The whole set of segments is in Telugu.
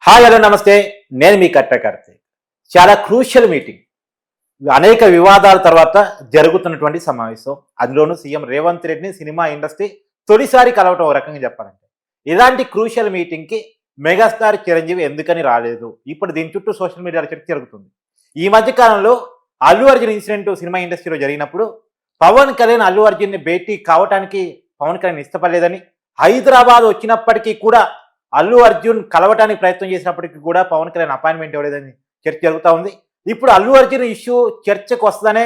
హాయ్ హలో నమస్తే, నేను మీ కట్ట కార్తీక్. చాలా క్రూషియల్ మీటింగ్, అనేక వివాదాల తర్వాత జరుగుతున్నటువంటి సమావేశం. అందులోనూ సీఎం రేవంత్ రెడ్డిని సినిమా ఇండస్ట్రీ తొలిసారి కలవటం ఒక రకంగా చెప్పాలంటే. ఇలాంటి క్రూషియల్ మీటింగ్కి మెగాస్టార్ చిరంజీవి ఎందుకని రాలేదు? ఇప్పుడు దీని చుట్టూ సోషల్ మీడియాలో చర్చ జరుగుతుంది. ఈ మధ్య కాలంలో అల్లు అర్జున్ ఇన్సిడెంట్ సినిమా ఇండస్ట్రీలో జరిగినప్పుడు పవన్ కళ్యాణ్ అల్లు అర్జున్ని భేటీ కావటానికి పవన్ కళ్యాణ్ ఇష్టపడలేదని, హైదరాబాద్ వచ్చినప్పటికీ కూడా అల్లు అర్జున్ కలవటానికి ప్రయత్నం చేసినప్పటికీ కూడా పవన్ కళ్యాణ్ అపాయింట్మెంట్ ఇవ్వలేదని చర్చ జరుగుతూ ఉంది. ఇప్పుడు అల్లు అర్జున్ ఇష్యూ చర్చకు వస్తుందనే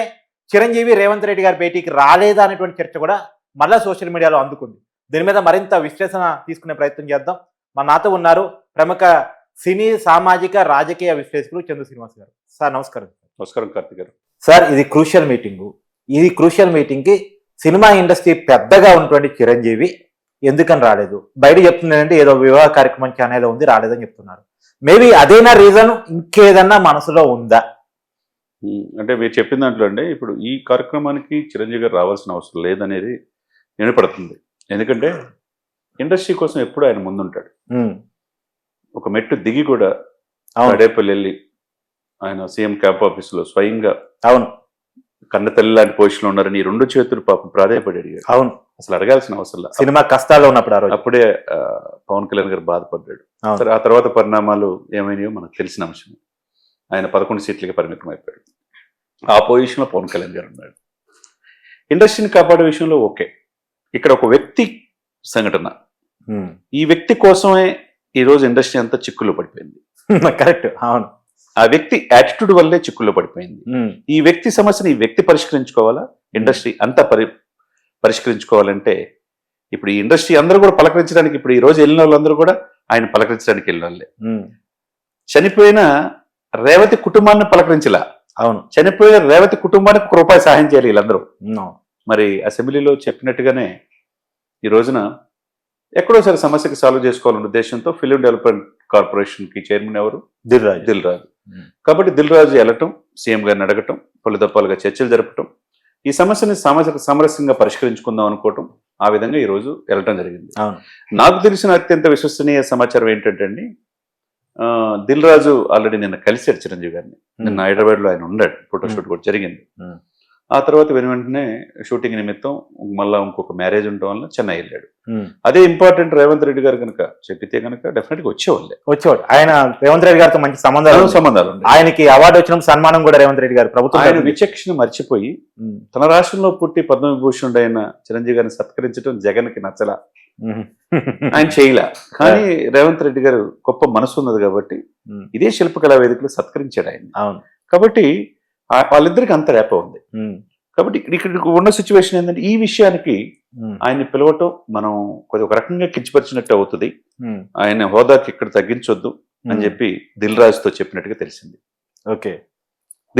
చిరంజీవి రేవంత్ రెడ్డి గారి భేటీకి రాలేదా అనేటువంటి చర్చ కూడా మళ్ళా సోషల్ మీడియాలో అందుకుంది. దీని మీద మరింత విశ్లేషణ తీసుకునే ప్రయత్నం చేద్దాం. మన నాతో ఉన్నారు ప్రముఖ సినీ సామాజిక రాజకీయ విశ్లేషకులు చందు శ్రీనివాస్ గారు. సార్ నమస్కారం. నమస్కారం కార్తీక్ గారు. సార్, ఇది క్రూషియల్ మీటింగు. ఈ క్రూషియల్ మీటింగ్కి సినిమా ఇండస్ట్రీ పెద్దగా ఉన్నటువంటి చిరంజీవి ఎందుకని రాలేదు? బయట చెప్తుందంటే ఏదో వివాహ కార్యక్రమం ఛానల్లో ఉంది, రాలేదని చెప్తున్నారు. మేబీ అదేనా రీజన్, ఇంకేదన్నా మనసులో ఉందా? అంటే మీరు చెప్పిన దాంట్లో అండి, ఇప్పుడు ఈ కార్యక్రమానికి చిరంజీవి గారు రావాల్సిన అవసరం లేదనేది వినపడుతుంది. ఎందుకంటే ఇండస్ట్రీ కోసం ఎప్పుడు ఆయన ముందుంటాడు. ఒక మెట్టు దిగి కూడా అడేపల్లి వెళ్ళి ఆయన సీఎం క్యాంప్ ఆఫీసులో స్వయంగా అవును కన్న తల్లి లాంటి పొజిషన్లో ఉన్నారని ఈ రెండు చేతులు పాపం ప్రాధాయపడి అడిగాడు. అవును, అసలు అడగాల్సిన అవసరం లేదు. సినిమా కష్టాల్లో ఉన్నప్పుడు అప్పుడే పవన్ కళ్యాణ్ గారు బాధపడ్డాడు. ఆ తర్వాత పరిణామాలు ఏమైనాయో మనకు తెలిసిన అంశం. ఆయన 11 సీట్లకి పరిమితం అయిపోయాడు. ఆ పొజిషన్లో పవన్ కళ్యాణ్ గారు ఉన్నాడు. ఇండస్ట్రీని కాపాడే విషయంలో ఓకే. ఇక్కడ ఒక వ్యక్తి సంఘటన, ఈ వ్యక్తి కోసమే ఈరోజు ఇండస్ట్రీ అంతా చిక్కుల్లో పడిపోయింది. కరెక్ట్. అవును, ఆ వ్యక్తి యాటిట్యూడ్ వల్లే చిక్కుల్లో పడిపోయింది. ఈ వ్యక్తి సమస్యని ఈ వ్యక్తి పరిష్కరించుకోవాలా, ఇండస్ట్రీ అంతా పరిష్కరించుకోవాలంటే ఇప్పుడు ఈ ఇండస్ట్రీ అందరూ కూడా పలకరించడానికి, ఇప్పుడు ఈ రోజు వెళ్ళిన వాళ్ళందరూ కూడా ఆయన పలకరించడానికి వెళ్ళిన వాళ్ళే. చనిపోయిన రేవతి కుటుంబాన్ని పలకరించలా. అవును, చనిపోయిన రేవతి కుటుంబానికి ₹1 సహాయం చేయాలి వీళ్ళందరూ. మరి అసెంబ్లీలో చెప్పినట్టుగానే ఈ రోజున ఎక్కడోసారి సమస్యకి సాల్వ్ చేసుకోవాలనే ఉద్దేశంతో ఫిలిం డెవలప్మెంట్ కార్పొరేషన్ కి చైర్మన్ ఎవరు? దిల్ రాజు. కాబట్టి దిల్ రాజు వెళ్ళటం, సీఎం గారిని అడగటం, పలు దప్పాలుగా చర్చలు జరపటం, ఈ సమస్యని సామరస్యంగా పరిష్కరించుకుందాం అనుకోవటం, ఆ విధంగా ఈ రోజు వెళ్ళటం జరిగింది. నాకు తెలిసిన అత్యంత విశ్వసనీయ సమాచారం ఏంటంటే అండి, దిల్ రాజు ఆల్రెడీ నిన్న కలిశాడు చిరంజీవి గారిని. నిన్న హైదరాబాద్ లో ఆయన ఉన్నాడు, ఫోటోషూట్ కూడా జరిగింది. ఆ తర్వాత వెంటనే షూటింగ్ నిమిత్తం మళ్ళా ఇంకొక మ్యారేజ్ ఉండటం వల్ల చెన్నై వెళ్ళాడు. అదే ఇంపార్టెంట్. రేవంత్ రెడ్డి గారు కనుక చెప్పితే కనుక డెఫినెట్ గా వచ్చేవాడు. ఆయన రేవంత్ రెడ్డి గారితో మంచి సంబంధాలు, ఆయనకి అవార్డు వచ్చిన సన్మానం కూడా రేవంత్ రెడ్డి గారు ప్రభుత్వం ఆయన విచక్షణ మర్చిపోయి తన రాష్ట్రంలో పుట్టి పద్మవిభూషణుడు అయిన చిరంజీవి గారిని సత్కరించడం జగన్ కి నచ్చలా, ఆయన చేయలే. కానీ రేవంత్ రెడ్డి గారు గొప్ప మనసు ఉన్నది కాబట్టి ఇదే శిల్పకళా వేదికలో సత్కరించాడు ఆయన. కాబట్టి వాళ్ళిద్దరికి అంత రేప ఉంది. కాబట్టి ఇక్కడ ఉన్న సిచ్యువేషన్ ఏంటంటే, ఈ విషయానికి ఆయన్ని పిలవటం మనం కొద్ది ఒక రకంగా కించపరిచినట్టు అవుతుంది. ఆయన హోదాకి ఇక్కడ తగ్గించొద్దు అని చెప్పి దిల్ రాజుతో చెప్పినట్టుగా తెలిసింది. ఓకే,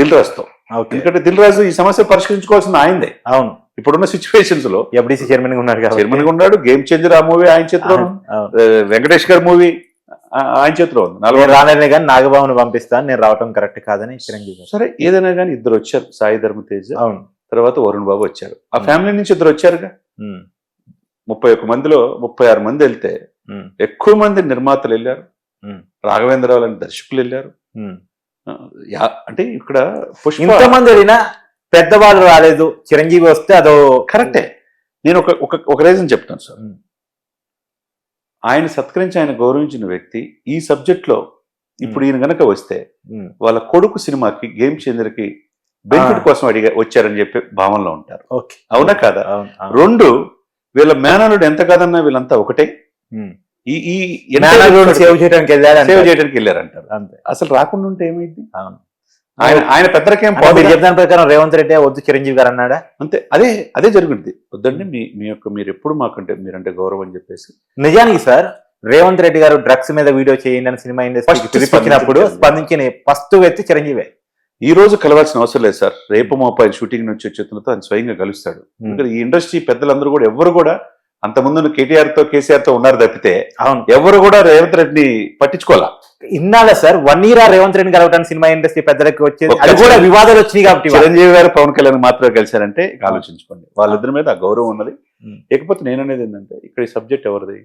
దిల్ రాజుతో. ఎందుకంటే దిల్ రాజు ఈ సమస్య పరిష్కరించుకోవాల్సింది ఆయనదే. అవును, ఇప్పుడున్న సిచ్యువేషన్స్ లో ఎఫ్డీసీ చైర్మన్ ఉన్నాడు. గేమ్ చేంజర్ ఆ మూవీ ఆయన చేతిలో, వెంకటేష్ గారి మూవీ ఆయన చేతిలో ఉంది. రాననే కానీ నాగబాబుని పంపిస్తాను, నేను రావటం కరెక్ట్ కాదని చిరంజీవి. సరే, ఏదైనా కానీ ఇద్దరు వచ్చారు, సాయి ధర్మ తేజ్, అవును, తర్వాత వరుణ్ బాబు వచ్చారు. ఆ ఫ్యామిలీ నుంచి ఇద్దరు వచ్చారుగా. 31 మందిలో 36 మంది వెళ్తే ఎక్కువ మంది నిర్మాతలు వెళ్ళారు, రాఘవేంద్రరావు లాంటి దర్శకులు వెళ్ళారు. అంటే ఇక్కడ ఇంతమంది వెళ్ళినా పెద్దవాళ్ళు రాలేదు, చిరంజీవి వస్తే అదో కరెక్టే. నేను ఒక రీజన్ చెప్తాను సార్. ఆయన సత్కరించి ఆయన గౌరవించిన వ్యక్తి ఈ సబ్జెక్ట్ లో ఇప్పుడు ఈయన గనక వస్తే వాళ్ళ కొడుకు సినిమాకి గేమ్ చేంజర్కి బెనిఫిట్ కోసం వచ్చారని చెప్పి భావనలో ఉంటారు. అవునా కాదా? 2, వీళ్ళ మేనలుడు ఎంత కాదన్నా వీళ్ళంతా ఒకటే. సేవ్ చేయడానికి వెళ్ళారంటారు. అసలు రాకుండా ఉంటే ఏమైంది? ఆయన పెద్దలకేం చెప్పిన ప్రకారం రేవంత్ రెడ్డి వద్దు చిరంజీవి గారు అన్నాడా? అంతే, అదే జరుగుతుంది. వద్దండి, మీరు ఎప్పుడు మాకంటే మీరంటే గౌరవం అని చెప్పేసి. నిజానికి సార్, రేవంత్ రెడ్డి గారు డ్రగ్స్ మీద వీడియో చేయండి అని సినిమా ఇండస్ట్రీకి పిలిపించినప్పుడు స్పందించిన ఫస్ట్ వ్యక్తి చిరంజీవి. ఈ రోజు కలవాల్సిన అవసరం లేదు సార్. రేపు మోపై షూటింగ్ నుంచి వచ్చేతో ఆయన స్వయంగా కలుస్తాడు. ఈ ఇండస్ట్రీ పెద్దలందరూ కూడా ఎవరు కూడా అంతకుముందు కేటీఆర్ తో కేసీఆర్ తో ఉన్నారు తప్పితే ఎవరు కూడా రేవంత్ రెడ్డిని పట్టించుకోవాలా. ఇన్నాళ్ళ సార్ 1 year రేవంత్ రెడ్డి కలవటానికి సినిమా ఇండస్ట్రీ పెద్దలకి వచ్చేది, అది కూడా వివాదాలు వచ్చినాయి కాబట్టి. చిరంజీవి గారు పవన్ కళ్యాణ్ మాత్రమే కలిశారంటే ఆలోచించుకోండి, వాళ్ళిద్దరి మీద ఆ గౌరవం ఉన్నది. లేకపోతే నేననేది ఏంటంటే, ఇక్కడ ఈ సబ్జెక్ట్ ఎవరిది?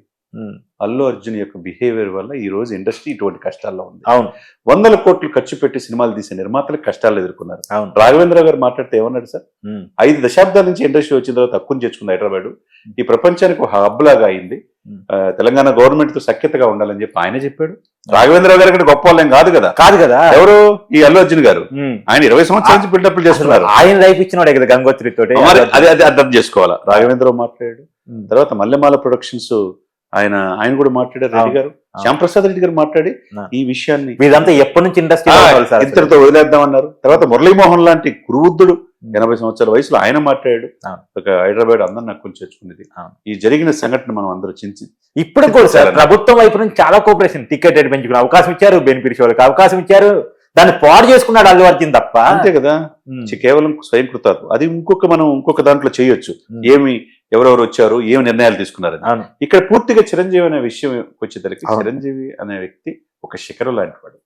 అల్లు అర్జున్ యొక్క బిహేవియర్ వల్ల ఈ రోజు ఇండస్ట్రీ ఇటువంటి కష్టాల్లో ఉంది. అవును 100 కోట్లు ఖర్చు పెట్టి సినిమాలు తీసే నిర్మాతలకు కష్టాలు ఎదుర్కొన్నారు. అవును రాఘవేంద్ర గారు మాట్లాడితే ఏమన్నాడు సార్, 5 దశాబ్దాల నుంచి ఇండస్ట్రీ వచ్చిన తర్వాత తక్కువ చేర్చుకుంది హైదరాబాద్, ఈ ప్రపంచానికి ఒక హబ్ లాగా అయింది, తెలంగాణ గవర్నమెంట్ తో సఖ్యతగా ఉండాలని చెప్పి ఆయన చెప్పాడు. రాఘవేంద్ర గారి కంటే గొప్ప వాళ్ళేం కాదు కదా. ఎవరు ఈ అల్లు అర్జున్ గారు, ఆయన 20 సంవత్సరాల నుంచి బిల్డప్లు చేస్తున్నారు. ఆయన లైఫ్ ఇచ్చినాడే కదా గంగోత్రి తోటి. అదే అర్థం చేసుకోవాలా. రాఘవేంద్ర మాట్లాడాడు, తర్వాత మల్లెమాల ప్రొడక్షన్స్ ఆయన కూడా మాట్లాడారు, రెడ్డి గారు, శ్యాంప్రసాద్ రెడ్డి గారు మాట్లాడి ఈ విషయాన్ని ఇదంతా ఎప్పటి నుంచి ఇండస్ట్రీ ఇంతటితో వదిలేద్దామన్నారు. తర్వాత మురళీమోహన్ లాంటి గురువుద్దుడు 80 సంవత్సరాల వయసులో ఆయన మాట్లాడాడు. ఒక హైదరాబాద్ అందరిని నాకు చేర్చుకునేది. ఈ జరిగిన సంఘటన మనం అందరూ చించి ఇప్పుడు కూడా సార్ ప్రభుత్వం వైపు నుంచి చాలా కోఆపరేషన్, టికెట్ రేట్ పెంచుకునే అవకాశం ఇచ్చారు, బెనిఫిట్స్ వాళ్ళకి అవకాశం ఇచ్చారు, దాన్ని పాడు చేసుకున్నాడు అల్లు అర్జున్ తప్ప. అంతే కదా, కేవలం స్వయం కృతార్థం. అది మనం ఇంకొక దాంట్లో చేయొచ్చు, ఏమి ఎవరెవరు వచ్చారు, ఏమి నిర్ణయాలు తీసుకున్నారు. ఇక్కడ పూర్తిగా చిరంజీవి అనే విషయం వచ్చేసరికి, చిరంజీవి అనే వ్యక్తి ఒక శిఖరం లాంటి వాడు.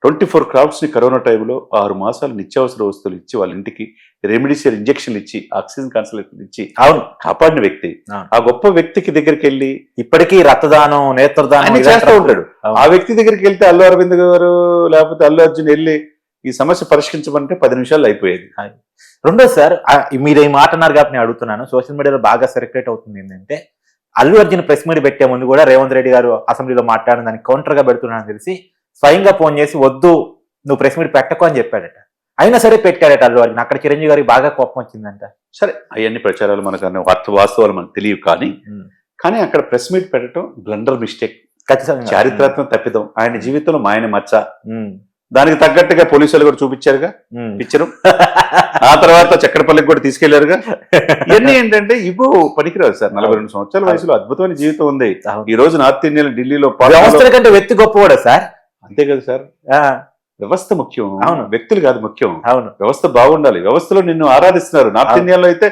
24 క్రౌడ్స్ ని కరోనా టైంలో 6 మాసాలు నిత్యావసర వస్తువులు ఇచ్చి, వాళ్ళ ఇంటికి రెమిడిసివిర్ ఇంజక్షన్లు ఇచ్చి, ఆక్సిజన్ కాన్సన్ట్రేటర్లు ఇచ్చి కాపాడిన వ్యక్తి. ఆ గొప్ప వ్యక్తికి దగ్గరికి వెళ్ళి ఇప్పటికీ రక్తదానం, నేత్రదానం చేస్తూ ఉంటాడు. ఆ వ్యక్తి దగ్గరికి వెళ్తే అల్లు అరవింద్ గారు లేకపోతే అల్లు అర్జున్ వెళ్ళి ఈ సమస్య పరిష్కరించమంటే 10 నిమిషాలు అయిపోయేది. రెండోది సార్, మీరు ఈ మాట అన్నారు కాబట్టి నేను అడుగుతున్నాను, సోషల్ మీడియాలో బాగా సర్క్యులేట్ అవుతుంది ఏంటంటే, అల్లు అర్జున్ ప్రెస్ మీట్ పెట్టే ముందు కూడా రేవంత్ రెడ్డి గారు అసెంబ్లీలో మాట్లాడిన దానికి కౌంటర్ గా పెడుతున్నానని తెలిసి స్వయంగా ఫోన్ చేసి వద్దు నువ్వు ప్రెస్ మీట్ పెట్టకు అని చెప్పాడట. అయినా సరే పెట్టాడట అల్లు అర్జున్. అక్కడ చిరంజీవి గారికి బాగా కోపం వచ్చిందంట. సరే, అవన్నీ ప్రచారాలు మనకు వాస్తవాలు మనకు తెలియవు, కానీ అక్కడ ప్రెస్ మీట్ పెట్టడం బ్లండర్ మిస్టేక్, ఖచ్చితంగా చారిత్రాత్మక తప్పిదం. ఆయన జీవితంలో మాయన మచ్చ, దానికి తగ్గట్టుగా పోలీసులు కూడా చూపించారుగా పిక్చరు. ఆ తర్వాత చక్కెరపల్లికి కూడా తీసుకెళ్లారుగా. ఇవన్నీ ఏంటంటే ఇగో పనికిరాదు సార్. 42 సంవత్సరాల వయసులో అద్భుతమైన జీవితం ఉంది. ఈ రోజు నార్త్ ఇండియన్ ఢిల్లీలో వ్యవస్థల కంటే వ్యక్తి గొప్పవాడా సార్? అంతే కదా సార్, వ్యవస్థ ముఖ్యం, వ్యక్తులు కాదు ముఖ్యం. వ్యవస్థ బాగుండాలి. వ్యవస్థలో నిన్ను ఆరాధిస్తున్నారు. నార్త్ ఇండియాలో అయితే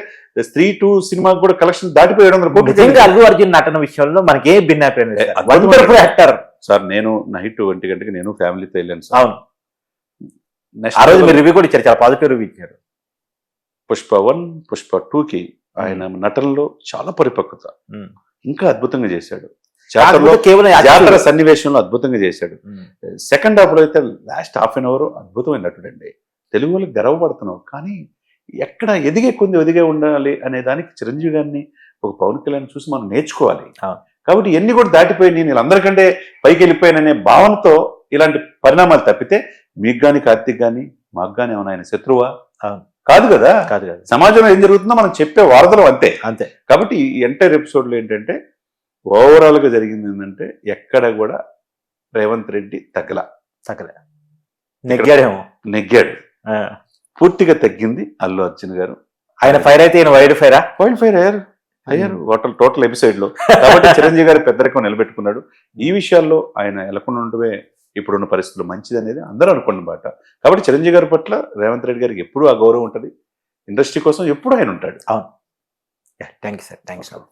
స్త్రీ 2 సినిమా కూడా కలెక్షన్ దాటిపోయి 700 కోట్లు. అల్లు అర్జున్ నటన విషయంలో మనకి ఏ భిన్నాభిప్రాయం యాక్టర్ సార్? నేను నైట్ 1 గంటకి నేను ఫ్యామిలీతో వెళ్ళాను సార్. అవును, ఆ రోజు మీరు రివ్యూ కూడా ఇచ్చారు, చాలా పాజిటివ్ రివ్యూ ఇచ్చారు. పుష్ప 1, పుష్ప 2కి ఆయన నటనలో చాలా పరిపక్వత, ఇంకా అద్భుతంగా చేశాడు. జాతర సన్నివేశంలో అద్భుతంగా చేశాడు. సెకండ్ హాఫ్ లో అయితే లాస్ట్ హాఫ్ అన్ అవర్ అద్భుతమైన నటుడండి. తెలుగు వాళ్ళకి గర్వపడుతున్నావు, కానీ ఎక్కడ ఎదిగే కొంది ఎదిగే ఉండాలి అనే దానికి చిరంజీవి గారిని, ఒక పవన్ కళ్యాణ్ చూసి మనం నేర్చుకోవాలి. కాబట్టి ఎన్ని కూడా దాటిపోయి నేను వీళ్ళందరికంటే పైకి వెళ్ళిపోయాననే భావనతో ఇలాంటి పరిణామాలు తప్పితే, మీకు కానీ కార్తీక్ కానీ మాకు కానీ ఏమైనా ఆయన శత్రువా? కాదు కదా. సమాజంలో ఏం జరుగుతుందో మనం చెప్పే వార్తలు అంతే. కాబట్టి ఈ ఎంటైర్ ఎపిసోడ్ లో ఏంటంటే ఓవరాల్ గా జరిగింది ఏంటంటే, ఎక్కడ కూడా రేవంత్ రెడ్డి నెగ్గాడు. పూర్తిగా తగ్గింది అల్లు అర్జున్ గారు. ఆయన ఫైర్ అయితే వైల్డ్ ఫైర్ అయ్యారు టోటల్ ఎపిసోడ్ లో. కాబట్టి చిరంజీవి గారి పెద్దరికం నిలబెట్టుకున్నాడు. ఈ విషయాల్లో ఆయన ఎలకుండా ఉండడమే ఇప్పుడున్న పరిస్థితులు మంచిది అనేది అందరూ అనుకున్న మాట. కాబట్టి చిరంజీవి గారి పట్ల రేవంత్ రెడ్డి గారికి ఎప్పుడూ ఆ గౌరవం ఉంటుంది. ఇండస్ట్రీ కోసం ఎప్పుడు ఆయన ఉంటాడు. అవును, థ్యాంక్ యూ సార్.